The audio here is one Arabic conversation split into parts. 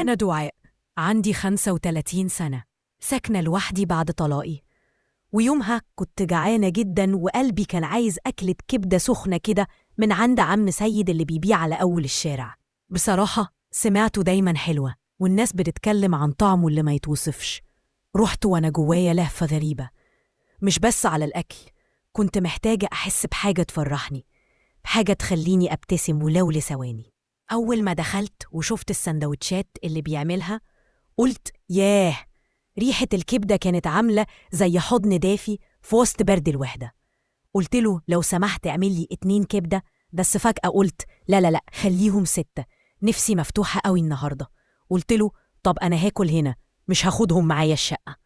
أنا دعاء، عندي 35 سنة، ساكنة لوحدي بعد طلاقي. ويومها كنت جعانة جدا وقلبي كان عايز أكلة كبدة سخنة كده من عند عم سيد اللي بيبيع على أول الشارع. بصراحة سمعته دايما حلوة والناس بتتكلم عن طعمه اللي ما يتوصفش. رحت وأنا جوايا لهفة غريبة، مش بس على الأكل، كنت محتاجة أحس بحاجة تفرحني، بحاجة تخليني أبتسم ولو لثواني. أول ما دخلت وشفت السندوتشات اللي بيعملها قلت ياه، ريحة الكبدة كانت عاملة زي حضن دافي في وسط برد الوحدة. قلت له لو سمحت اعمل لي 2 كبدة، بس فجأة قلت لا لا لا خليهم 6، نفسي مفتوحة قوي النهاردة. قلت له طب أنا هاكل هنا، مش هاخدهم معايا الشقة.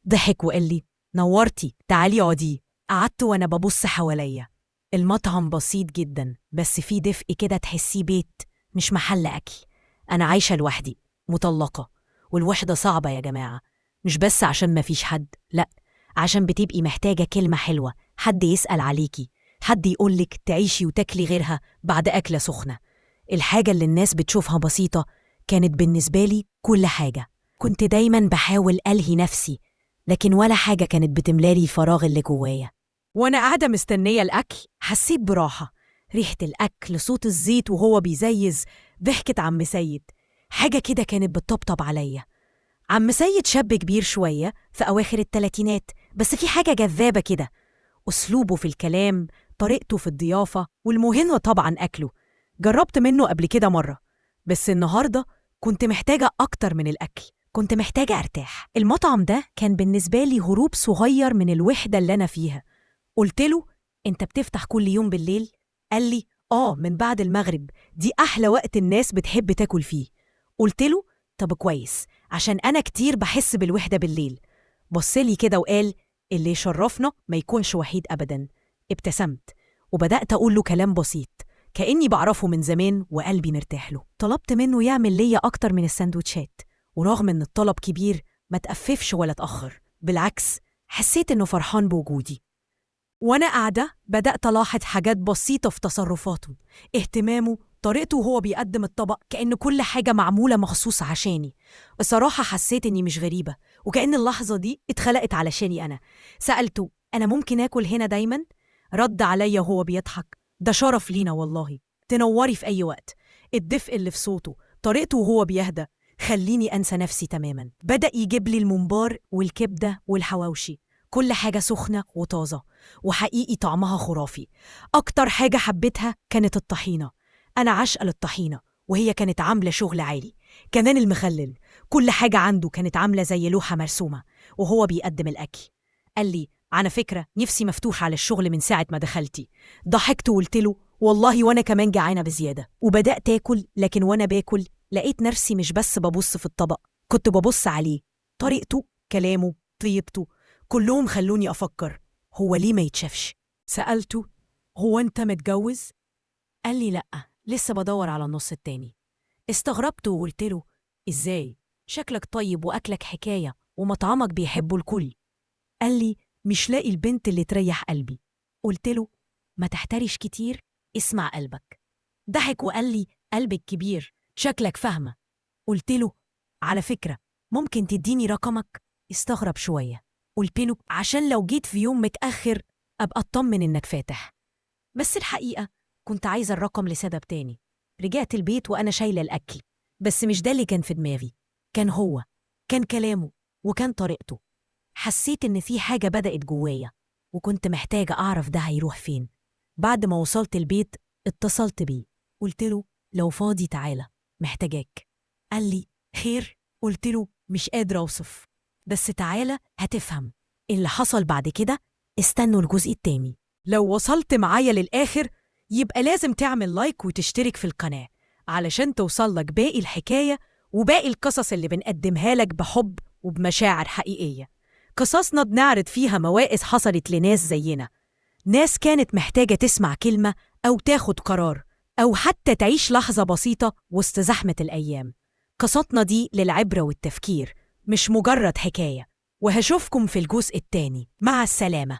ضحك وقال لي نورتي، تعالي اقعدي. قعدت وأنا ببص حواليا. المطعم بسيط جدا بس فيه دفء كده تحسيه بيت مش محل أكل. أنا عايشة لوحدي، مطلقة، والوحدة صعبة يا جماعة، مش بس عشان مفيش حد، لأ، عشان بتبقي محتاجة كلمة حلوة، حد يسأل عليكي، حد يقولك تعيشي وتاكلي غيرها بعد أكلة سخنة. الحاجة اللي الناس بتشوفها بسيطة كانت بالنسبة لي كل حاجة. كنت دايما بحاول ألهي نفسي، لكن ولا حاجة كانت بتملالي الفراغ اللي جوايا. وأنا قاعدة مستنية الأكل حسيت براحة، ريحة الأكل، صوت الزيت وهو بيزيز، ضحكة عم سيد، حاجة كده كانت بتطبطب عليا. عم سيد شاب كبير شوية في أواخر التلاتينات، بس في حاجة جذابة كده، أسلوبه في الكلام، طريقته في الضيافة، والمهم طبعا أكله. جربت منه قبل كده مرة، بس النهاردة كنت محتاجة أكتر من الأكل، كنت محتاجة أرتاح. المطعم ده كان بالنسبة لي هروب صغير من الوحدة اللي أنا فيها. قلت له أنت بتفتح كل يوم بالليل؟ قال لي من بعد المغرب، دي أحلى وقت الناس بتحب تاكل فيه. قلت له طب كويس، عشان أنا كتير بحس بالوحدة بالليل. بصلي كده وقال اللي يشرفنا ما يكونش وحيد أبدا. ابتسمت وبدأت أقول له كلام بسيط كأني بعرفه من زمان وقلبي مرتاح له. طلبت منه يعمل ليا أكتر من السندوتشات، ورغم إن الطلب كبير ما تأففش ولا تأخر، بالعكس حسيت إنه فرحان بوجودي. وأنا قاعدة بدأت ألاحظ حاجات بسيطة في تصرفاته، اهتمامه، طريقته وهو بيقدم الطبق كأن كل حاجة معمولة مخصوص عشاني. بصراحة حسيت إني مش غريبة، وكأن اللحظة دي اتخلقت علشاني أنا. سألته أنا ممكن آكل هنا دايما؟ رد عليا وهو بيضحك ده شرف لينا والله، تنوري في أي وقت. الدفء اللي في صوته، طريقته وهو بيهدى، خليني أنسى نفسي تماما. بدأ يجيب لي الممبار والكبدة والحواوشي، كل حاجة سخنة وطازة، وحقيقي طعمها خرافي. أكتر حاجة حبيتها كانت الطحينة، أنا عاشقة للطحينة، وهي كانت عاملة شغل عالي. كمان المخلل، كل حاجة عنده كانت عاملة زي لوحة مرسومة. وهو بيقدم الأكل قال لي على فكرة نفسي مفتوح على الشغل من ساعة ما دخلتي. ضحكت وقلت له والله وأنا كمان جعانة بزيادة. وبدأت آكل، لكن وأنا باكل لقيت نفسي مش بس ببص في الطبق، كنت ببص عليه. طريقته، كلامه، طيبته، كلهم خلوني أفكر هو ليه ما يتشافش. سألته هو أنت متجوز؟ قال لي لأ، لسه بدور على النص التاني. استغربت وقلت له إزاي؟ شكلك طيب وأكلك حكاية ومطعمك بيحبه الكل. قال لي مش لاقي البنت اللي تريح قلبي. قلت له ما تحترش كتير، اسمع قلبك. ضحك وقال لي قلبك كبير، شكلك فاهمة. قلت له على فكرة ممكن تديني رقمك؟ استغرب شوية. قلت له عشان لو جيت في يوم متأخر أبقى أطمن إنك فاتح. بس الحقيقة كنت عايزة الرقم لسبب تاني. رجعت البيت وأنا شايلة الأكل، بس مش ده اللي كان في دماغي. كان هو، كان كلامه، وكان طريقته. حسيت إن في حاجة بدأت جوايا، وكنت محتاجة أعرف ده هيروح فين. بعد ما وصلت البيت اتصلت بيه، قلت له لو فاضي تعالى، محتاجاك. قال لي خير؟ قلت له مش قادرة أوصف، بس تعالى هتفهم. اللي حصل بعد كده استنوا الجزء التاني. لو وصلت معايا للآخر يبقى لازم تعمل لايك وتشترك في القناة علشان توصلك باقي الحكاية وباقي القصص اللي بنقدمها لك بحب وبمشاعر حقيقية. قصصنا بنعرض فيها مواقف حصلت لناس زينا، ناس كانت محتاجة تسمع كلمة أو تاخد قرار أو حتى تعيش لحظة بسيطة وسط زحمة الأيام. قصتنا دي للعبرة والتفكير، مش مجرد حكاية. وهشوفكم في الجزء التاني، مع السلامة.